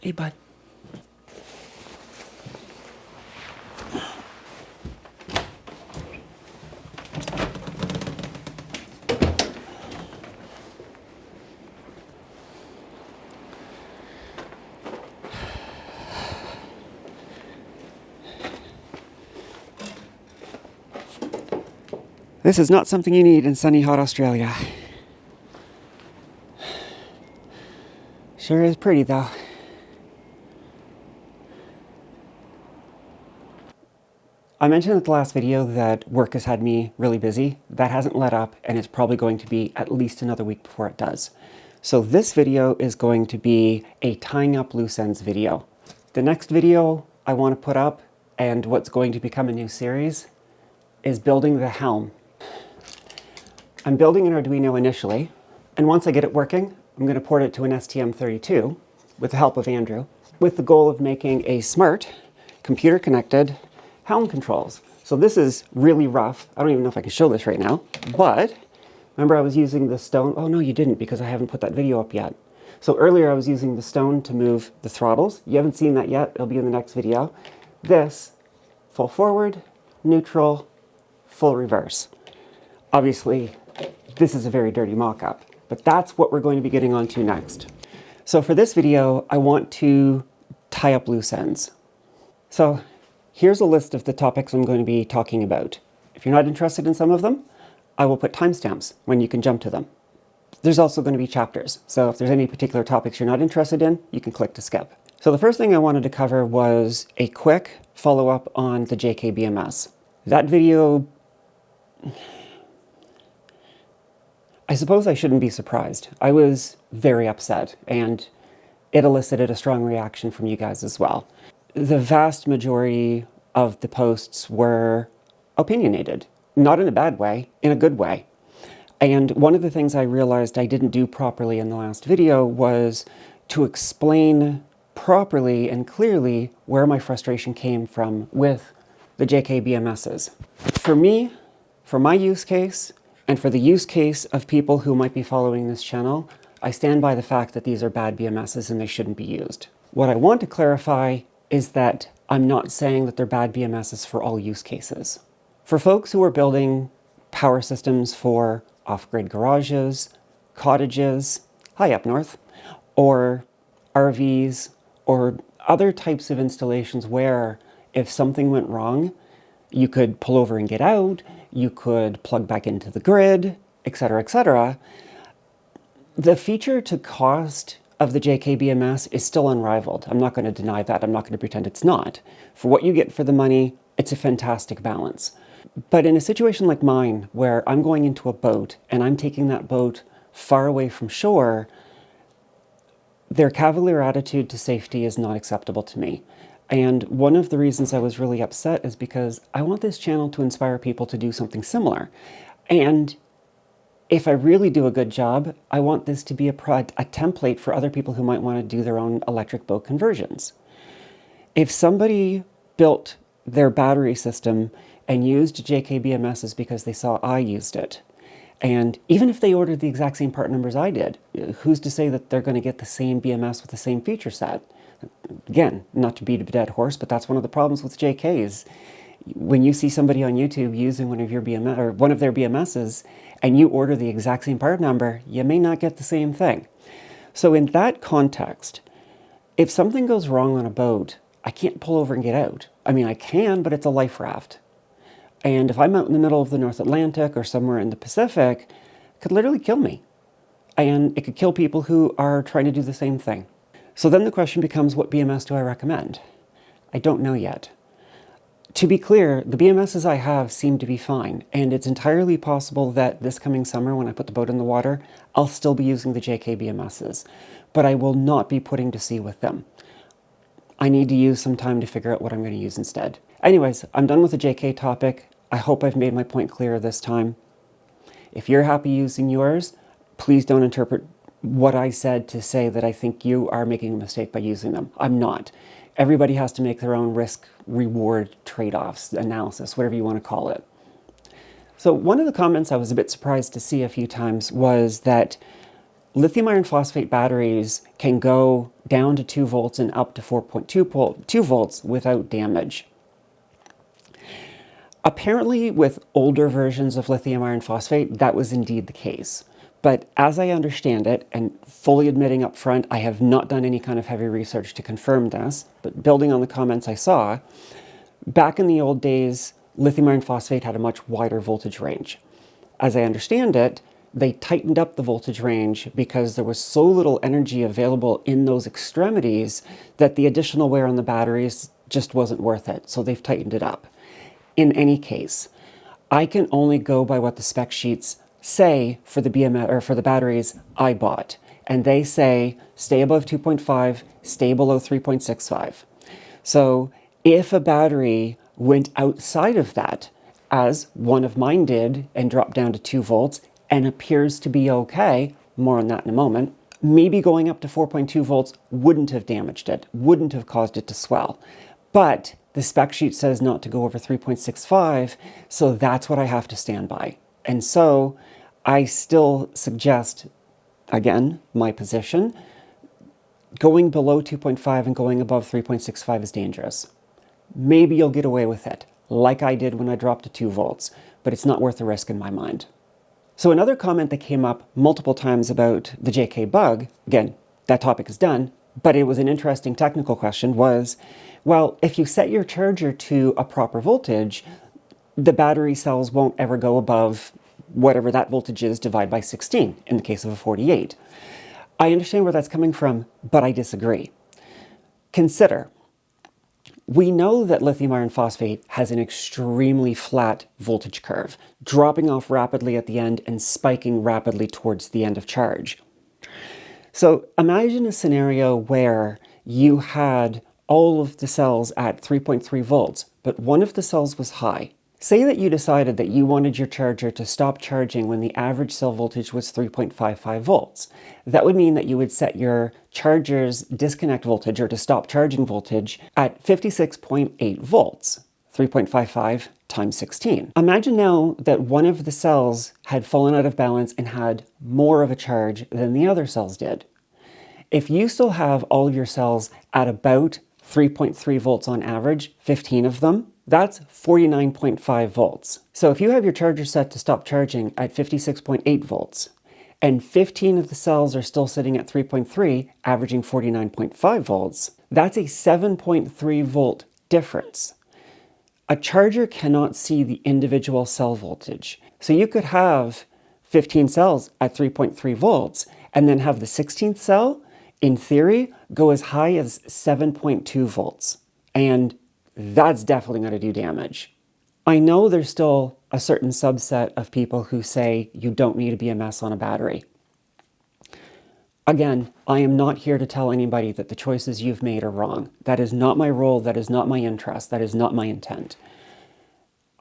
Hey, bud. This is not something you need in sunny, hot Australia. Sure is pretty, though. I mentioned in the last video that work has had me really busy. That hasn't let up, and it's probably going to be at least another week before it does. So this video is going to be a tying up loose ends video. The next video I want to put up, and what's going to become a new series, is building the Helm. I'm building an Arduino initially, and once I get it working, I'm going to port it to an STM32 with the help of Andrew, with the goal of making a smart, computer-connected Helm controls. So this is really rough. I don't even know if I can show this right now, but remember I was using the stone. Oh no, you didn't, because I haven't put that video up yet. So earlier I was using the stone to move the throttles. You haven't seen that yet. It'll be in the next video. This, full forward, neutral, full reverse. Obviously, this is a very dirty mock-up, but that's what we're going to be getting onto next. So for this video, I want to tie up loose ends. So here's a list of the topics I'm going to be talking about. If you're not interested in some of them, I will put timestamps when you can jump to them. There's also going to be chapters, so if there's any particular topics you're not interested in, you can click to skip. So the first thing I wanted to cover was a quick follow-up on the JK BMS. That video, I suppose I shouldn't be surprised. I was very upset, and it elicited a strong reaction from you guys as well. The vast majority of the posts were opinionated, not in a bad way, in a good way. And one of the things I realized I didn't do properly in the last video was to explain properly and clearly where my frustration came from with the JK BMSs. For me, for my use case, and for the use case of people who might be following this channel, I stand by the fact that these are bad BMSs and they shouldn't be used. What I want to clarify is that I'm not saying that they're bad BMSs for all use cases. For folks who are building power systems for off-grid garages, cottages, high up north, or RVs, or other types of installations where if something went wrong, you could pull over and get out, you could plug back into the grid, etc., etc. The feature to cost of the JK BMS is still unrivaled. I'm not going to deny that. I'm not going to pretend it's not. For what you get for the money, it's a fantastic balance. But in a situation like mine, where I'm going into a boat and I'm taking that boat far away from shore, their cavalier attitude to safety is not acceptable to me. And one of the reasons I was really upset is because I want this channel to inspire people to do something similar. And if I really do a good job, I want this to be a template for other people who might want to do their own electric boat conversions. If somebody built their battery system and used JK BMSs because they saw I used it, and even if they ordered the exact same part numbers I did, who's to say that they're going to get the same BMS with the same feature set? Again, not to beat a dead horse, but that's one of the problems with JKs. When you see somebody on YouTube using one of your BMS or one of their BMSs, and you order the exact same part number, you may not get the same thing. So in that context, if something goes wrong on a boat, I can't pull over and get out. I mean, I can, but it's a life raft. And if I'm out in the middle of the North Atlantic or somewhere in the Pacific, it could literally kill me. And it could kill people who are trying to do the same thing. So then the question becomes, what BMS do I recommend? I don't know yet. To be clear, the BMSs I have seem to be fine, and it's entirely possible that this coming summer, when I put the boat in the water, I'll still be using the JK BMSs, but I will not be putting to sea with them. I need to use some time to figure out what I'm going to use instead. Anyways, I'm done with the JK topic. I hope I've made my point clear this time. If you're happy using yours, please don't interpret what I said to say that I think you are making a mistake by using them. I'm not. Everybody has to make their own risk-reward trade-offs, analysis, whatever you want to call it. So one of the comments I was a bit surprised to see a few times was that lithium iron phosphate batteries can go down to 2 volts and up to 4.2 volts without damage. Apparently, with older versions of lithium iron phosphate, that was indeed the case. But as I understand it, and fully admitting up front, I have not done any kind of heavy research to confirm this, but building on the comments I saw, back in the old days, lithium iron phosphate had a much wider voltage range. As I understand it, they tightened up the voltage range because there was so little energy available in those extremities that the additional wear on the batteries just wasn't worth it, so they've tightened it up. In any case, I can only go by what the spec sheets say for the BMS or for the batteries I bought, and they say stay above 2.5, stay below 3.65. So if a battery went outside of that, as one of mine did and dropped down to 2 volts and appears to be okay, more on that in a moment, maybe going up to 4.2 volts wouldn't have damaged it, wouldn't have caused it to swell. But the spec sheet says not to go over 3.65, so that's what I have to stand by. And so I still suggest, again, my position, going below 2.5 and going above 3.65 is dangerous. Maybe you'll get away with it, like I did when I dropped to 2 volts, but it's not worth the risk in my mind. So another comment that came up multiple times about the JK bug, again, that topic is done, but it was an interesting technical question, was, well, if you set your charger to a proper voltage, the battery cells won't ever go above whatever that voltage is divided by 16, in the case of a 48. I understand where that's coming from, but I disagree. Consider, we know that lithium iron phosphate has an extremely flat voltage curve, dropping off rapidly at the end and spiking rapidly towards the end of charge. So imagine a scenario where you had all of the cells at 3.3 volts, but one of the cells was high. Say that you decided that you wanted your charger to stop charging when the average cell voltage was 3.55 volts. That would mean that you would set your charger's disconnect voltage, or to stop charging voltage, at 56.8 volts, 3.55 times 16. Imagine now that one of the cells had fallen out of balance and had more of a charge than the other cells did. If you still have all of your cells at about 3.3 volts on average, 15 of them, that's 49.5 volts. So if you have your charger set to stop charging at 56.8 volts, and 15 of the cells are still sitting at 3.3, averaging 49.5 volts, that's a 7.3 volt difference. A charger cannot see the individual cell voltage. So you could have 15 cells at 3.3 volts, and then have the 16th cell, in theory, go as high as 7.2 volts. And that's definitely going to do damage. I know there's still a certain subset of people who say you don't need a BMS on a battery. Again, I am not here to tell anybody that the choices you've made are wrong. That is not my role, that is not my interest, that is not my intent.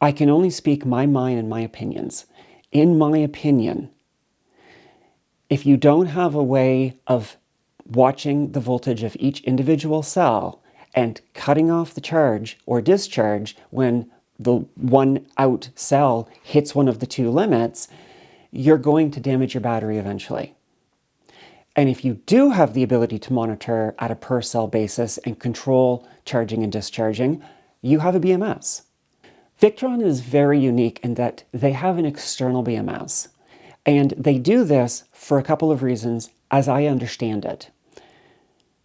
I can only speak my mind and my opinions. In my opinion, if you don't have a way of watching the voltage of each individual cell and cutting off the charge or discharge when the one out cell hits one of the two limits, you're going to damage your battery eventually. And if you do have the ability to monitor at a per cell basis and control charging and discharging, you have a BMS. Victron is very unique in that they have an external BMS. And they do this for a couple of reasons, as I understand it.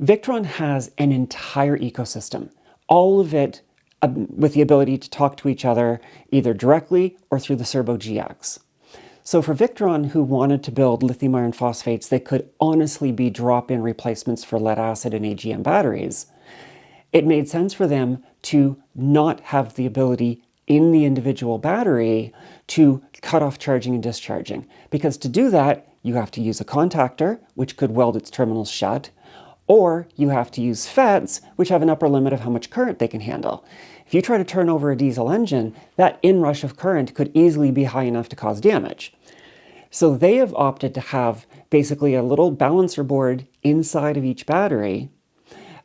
Victron has an entire ecosystem, all of it with the ability to talk to each other either directly or through the Serbo GX. So for Victron, who wanted to build lithium iron phosphates that could honestly be drop-in replacements for lead acid and AGM batteries, it made sense for them to not have the ability in the individual battery to cut off charging and discharging. Because to do that, you have to use a contactor, which could weld its terminals shut, or you have to use FETs, which have an upper limit of how much current they can handle. If you try to turn over a diesel engine, that inrush of current could easily be high enough to cause damage. So they have opted to have basically a little balancer board inside of each battery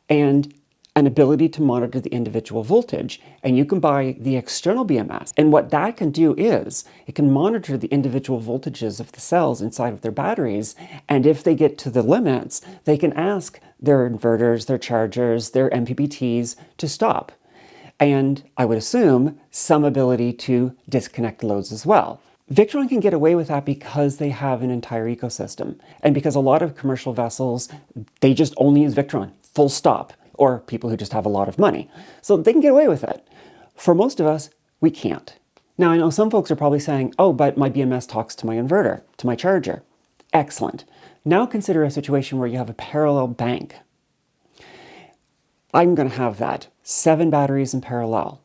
and an ability to monitor the individual voltage. And you can buy the external BMS. And what that can do is it can monitor the individual voltages of the cells inside of their batteries. And if they get to the limits, they can ask their inverters, their chargers, their MPPTs to stop. And I would assume some ability to disconnect loads as well. Victron can get away with that because they have an entire ecosystem. And because a lot of commercial vessels, they just only use Victron, full stop, or people who just have a lot of money. So they can get away with it. For most of us, we can't. Now, I know some folks are probably saying, oh, but my BMS talks to my inverter, to my charger. Excellent. Now consider a situation where you have a parallel bank. I'm going to have that. 7 batteries in parallel.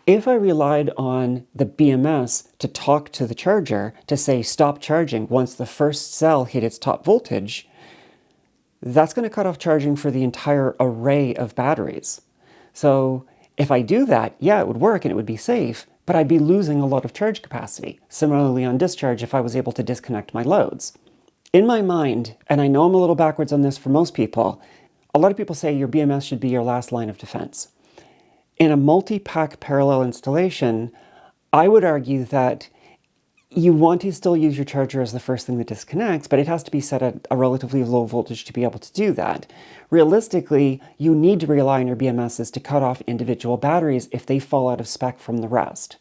If I relied on the BMS to talk to the charger to say stop charging once the first cell hit its top voltage, that's going to cut off charging for the entire array of batteries. So if I do that, yeah, it would work and it would be safe, but I'd be losing a lot of charge capacity. Similarly on discharge, if I was able to disconnect my loads. In my mind, and I know I'm a little backwards on this for most people, a lot of people say your BMS should be your last line of defense. In a multi-pack parallel installation, I would argue that you want to still use your charger as the first thing that disconnects, but it has to be set at a relatively low voltage to be able to do that. Realistically, you need to rely on your BMSs to cut off individual batteries if they fall out of spec from the rest.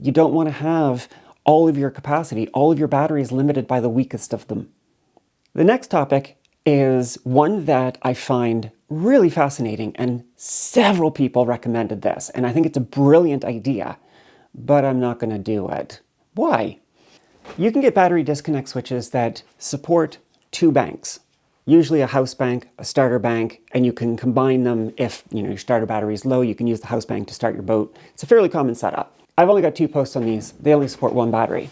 You don't want to have all of your capacity, all of your batteries limited by the weakest of them. The next topic is one that I find really fascinating, and several people recommended this, and I think it's a brilliant idea, but I'm not going to do it. Why? You can get battery disconnect switches that support 2 banks, usually a house bank, a starter bank, and you can combine them if your starter battery is low. You can use the house bank to start your boat. It's a fairly common setup. I've only got 2 posts on these. They only support 1 battery.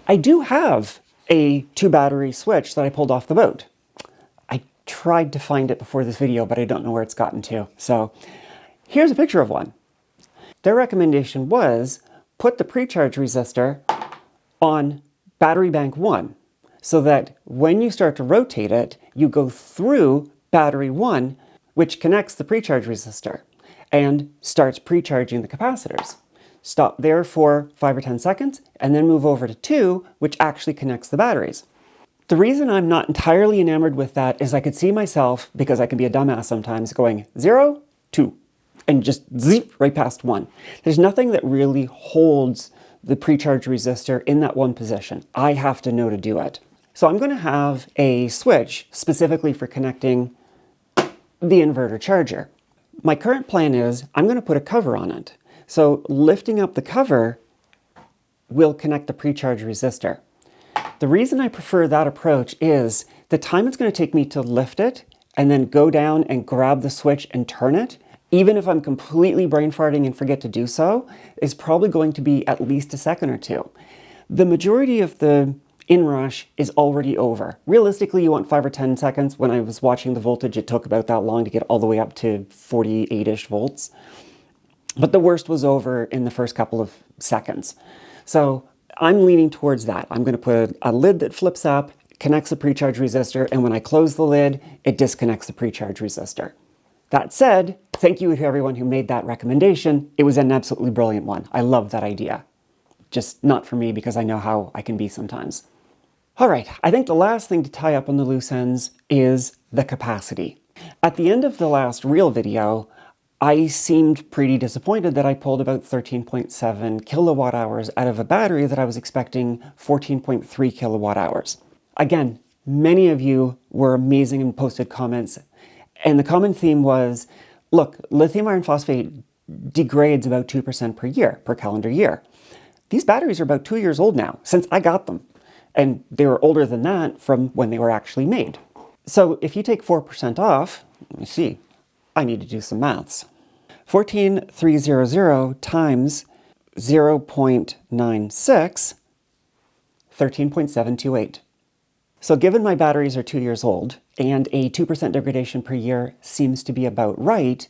I do have a 2 battery switch that I pulled off the boat. I tried to find it before this video, but I don't know where it's gotten to. So here's a picture of one. Their recommendation was put the Precharge resistor on battery bank 1 so that when you start to rotate it, you go through battery 1, which connects the Precharge resistor and starts precharging the capacitors. Stop there for 5 or 10 seconds and then move over to 2, which actually connects the batteries. The reason I'm not entirely enamored with that is I could see myself, because I can be a dumbass sometimes, going 0, 2, and just zip right past 1. There's nothing that really holds the Precharge resistor in that one position. I have to know to do it. So I'm going to have a switch specifically for connecting the inverter charger. My current plan is I'm going to put a cover on it. So lifting up the cover will connect the Precharge resistor. The reason I prefer that approach is the time it's going to take me to lift it and then go down and grab the switch and turn it, even if I'm completely brain farting and forget to do so, is probably going to be at least a second or 2. The majority of the inrush is already over. Realistically, you want 5 or 10 seconds. When I was watching the voltage, it took about that long to get all the way up to 48-ish volts. But the worst was over in the first couple of seconds. So I'm leaning towards that. I'm going to put a lid that flips up, connects the Precharge resistor, and when I close the lid, it disconnects the Precharge resistor. That said, thank you to everyone who made that recommendation. It was an absolutely brilliant one. I love that idea. Just not for me because I know how I can be sometimes. All right, I think the last thing to tie up on the loose ends is the capacity. At the end of the last real video, I seemed pretty disappointed that I pulled about 13.7 kilowatt hours out of a battery that I was expecting 14.3 kilowatt hours. Again, many of you were amazing and posted comments, and the common theme was, look, lithium iron phosphate degrades about 2% per year, per calendar year. These batteries are about 2 years old now, since I got them, and they were older than that from when they were actually made. So if you take 4% off, let me see, I need to do some maths. 14,300 times 0.96, 13.728. So given my batteries are 2 years old and a 2% degradation per year seems to be about right,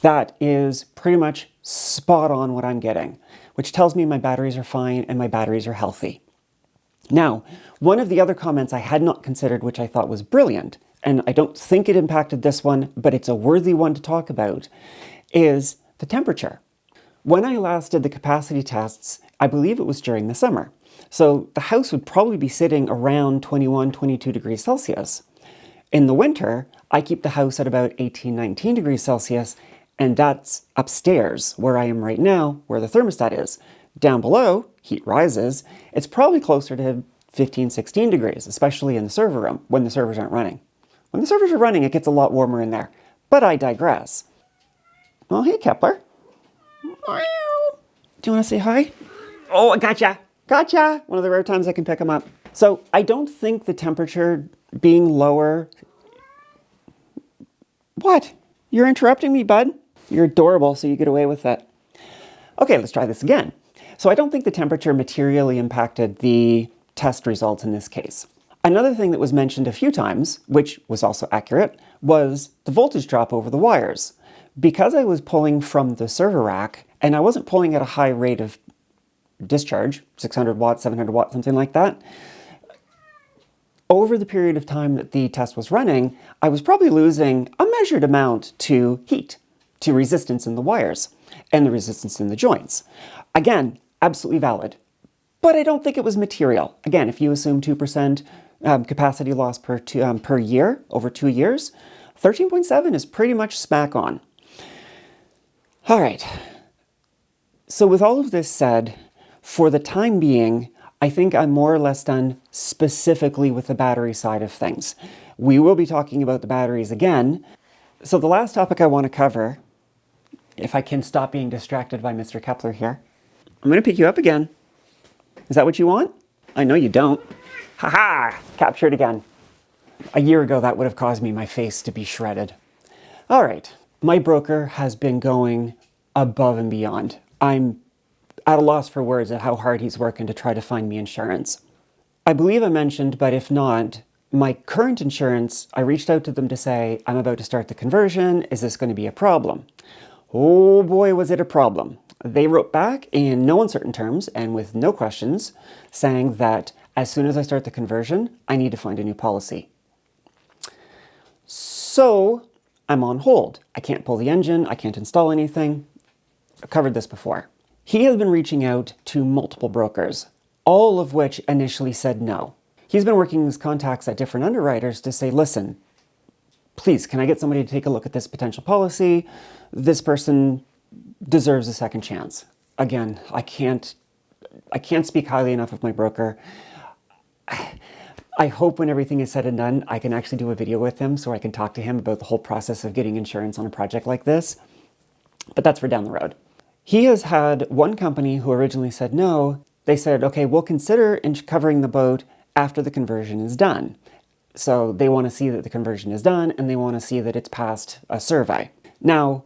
that is pretty much spot on what I'm getting, which tells me my batteries are fine and my batteries are healthy. Now, one of the other comments I had not considered, which I thought was brilliant, and I don't think it impacted this one, but it's a worthy one to talk about, is the temperature. When I last did the capacity tests, I believe it was during the summer. So the house would probably be sitting around 21, 22 degrees Celsius. In the winter, I keep the house at about 18, 19 degrees Celsius, and that's upstairs where I am right now, where the thermostat is. Down below, heat rises. It's probably closer to 15, 16 degrees, especially in the server room when the servers aren't running. When the servers are running, it gets a lot warmer in there. But I digress. Oh, hey, Kepler. Do you want to say hi? Oh, I gotcha. Gotcha. One of the rare times I can pick them up. So I don't think the temperature being lower... What? You're interrupting me, bud? You're adorable, so you get away with that. Okay, let's try this again. So I don't think the temperature materially impacted the test results in this case. Another thing that was mentioned a few times, which was also accurate, was the voltage drop over the wires. Because I was pulling from the server rack, and I wasn't pulling at a high rate of discharge, 600 watts, 700 watts, something like that, over the period of time that the test was running, I was probably losing a measured amount to heat, to resistance in the wires, and the resistance in the joints. Again, absolutely valid. But I don't think it was material. Again, if you assume 2% capacity loss per year, over 2 years, 13.7 is pretty much smack on. All right. So with all of this said, for the time being, I think I'm more or less done specifically with the battery side of things. We will be talking about the batteries again. So the last topic I want to cover, if I can stop being distracted by Mr. Kepler here, I'm going to pick you up again. Is that what you want? I know you don't. Ha-ha! Captured again. A year ago, that would have caused my face to be shredded. All right. My broker has been going above and beyond. I'm at a loss for words at how hard he's working to try to find me insurance. I believe I mentioned, but if not, my current insurance, I reached out to them to say, I'm about to start the conversion. Is this going to be a problem? Oh boy, was it a problem. They wrote back in no uncertain terms and with no questions, saying that as soon as I start the conversion, I need to find a new policy. So I'm on hold. I can't pull the engine. I can't install anything. I've covered this before. He has been reaching out to multiple brokers, all of which initially said no. He's been working his contacts at different underwriters to say, listen, please, can I get somebody to take a look at this potential policy? This person deserves a second chance. Again, I can't speak highly enough of my broker. I hope when everything is said and done, I can actually do a video with him so I can talk to him about the whole process of getting insurance on a project like this. But that's for down the road. He has had one company who originally said no. They said, okay, we'll consider covering the boat after the conversion is done. So they want to see that the conversion is done and they want to see that it's passed a survey. Now,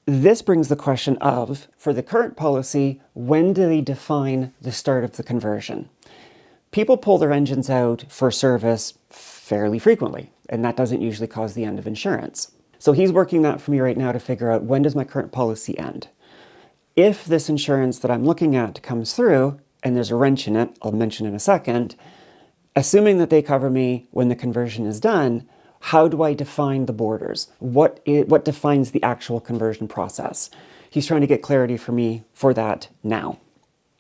this brings the question of, for the current policy, when do they define the start of the conversion? People pull their engines out for service fairly frequently, and that doesn't usually cause the end of insurance. So he's working that for me right now to figure out, when does my current policy end? If this insurance that I'm looking at comes through, and there's a wrench in it, I'll mention in a second, assuming that they cover me when the conversion is done, how do I define the borders? What defines the actual conversion process? He's trying to get clarity for me for that now.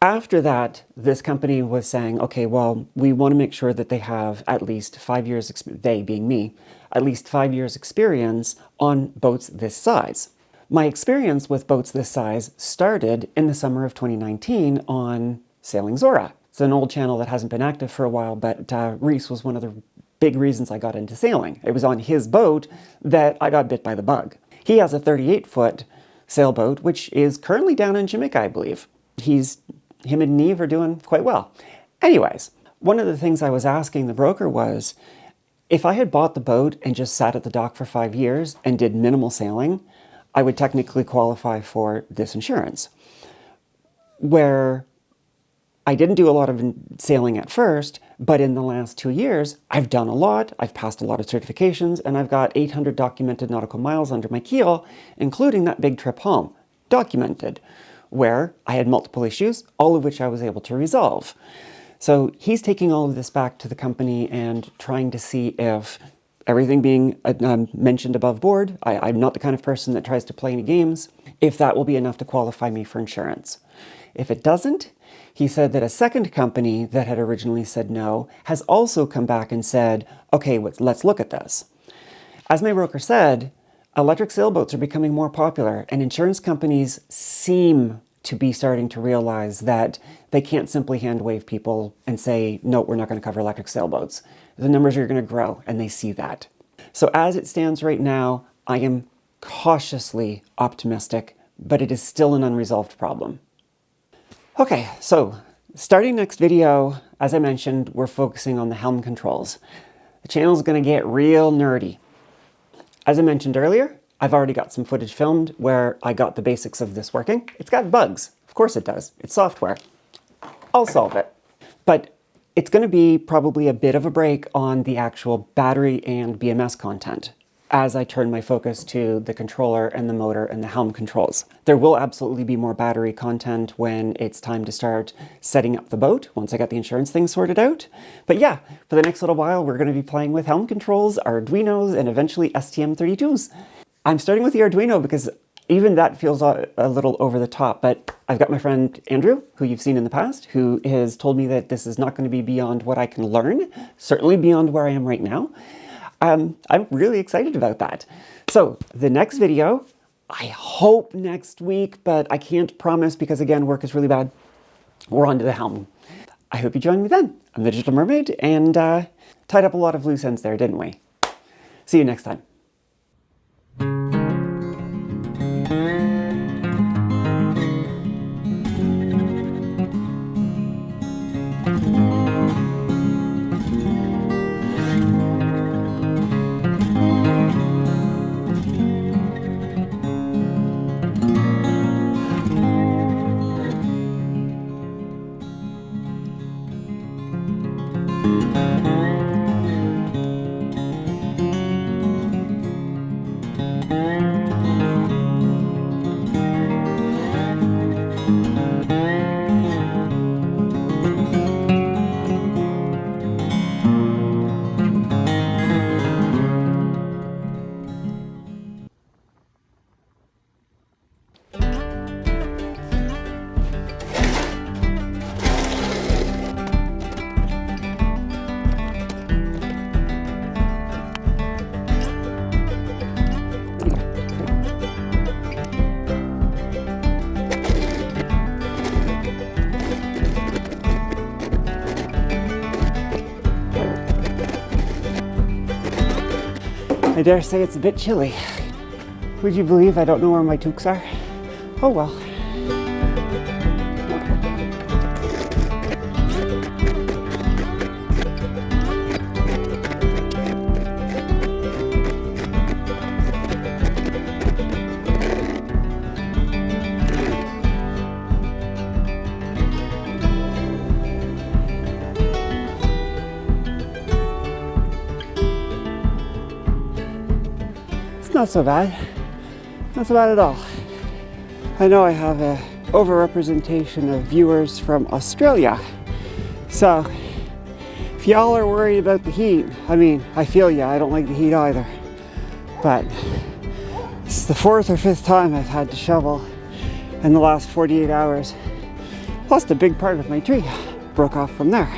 After that, this company was saying, okay, well, we want to make sure that they have at least 5 years, they being me, at least 5 years experience on boats this size. My experience with boats this size started in the summer of 2019 on Sailing Zora. It's an old channel that hasn't been active for a while, but Reese was one of the big reasons I got into sailing. It was on his boat that I got bit by the bug. He has a 38-foot sailboat, which is currently down in Jamaica, I believe. Him and Neve are doing quite well. Anyways, one of the things I was asking the broker was, if I had bought the boat and just sat at the dock for 5 years and did minimal sailing, I would technically qualify for this insurance. Where I didn't do a lot of sailing at first, but in the last 2 years, I've done a lot, I've passed a lot of certifications, and I've got 800 documented nautical miles under my keel, including that big trip home, documented, where I had multiple issues, all of which I was able to resolve. So he's taking all of this back to the company and trying to see if everything being mentioned above board, I'm not the kind of person that tries to play any games, if that will be enough to qualify me for insurance. If it doesn't, he said that a second company that had originally said no has also come back and said, okay, let's look at this. As my broker said, electric sailboats are becoming more popular, and insurance companies seem to be starting to realize that they can't simply hand wave people and say, no, we're not going to cover electric sailboats. The numbers are going to grow, and they see that. So as it stands right now, I am cautiously optimistic, but it is still an unresolved problem. Okay, so starting next video, as I mentioned, we're focusing on the Helm controls. The channel is going to get real nerdy. As I mentioned earlier, I've already got some footage filmed where I got the basics of this working. It's got bugs. Of course it does. It's software. I'll solve it. But it's going to be probably a bit of a break on the actual battery and BMS content as I turn my focus to the controller and the motor and the Helm controls. There will absolutely be more battery content when it's time to start setting up the boat, once I got the insurance thing sorted out. But yeah, for the next little while, we're going to be playing with Helm controls, Arduinos, and eventually STM32s. I'm starting with the Arduino because even that feels a little over the top, but I've got my friend Andrew, who you've seen in the past, who has told me that this is not going to be beyond what I can learn, certainly beyond where I am right now. I'm really excited about that. So the next video, I hope next week, but I can't promise because again, work is really bad. We're on to the Helm. I hope you join me then. I'm the Digital Mermaid and tied up a lot of loose ends there, didn't we? See you next time. I dare say it's a bit chilly. Would you believe I don't know where my toques are? Oh well. Not so bad. Not so bad at all. I know I have an overrepresentation of viewers from Australia. So, if y'all are worried about the heat, I mean, I feel ya, I don't like the heat either. But, it's the 4th or 5th time I've had to shovel in the last 48 hours. Lost a big part of my tree. Broke off from there.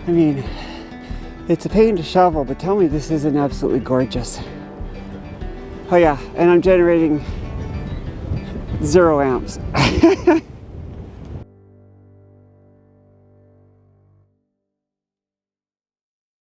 I mean, it's a pain to shovel, but tell me this isn't absolutely gorgeous. Oh yeah, and I'm generating 0 amps.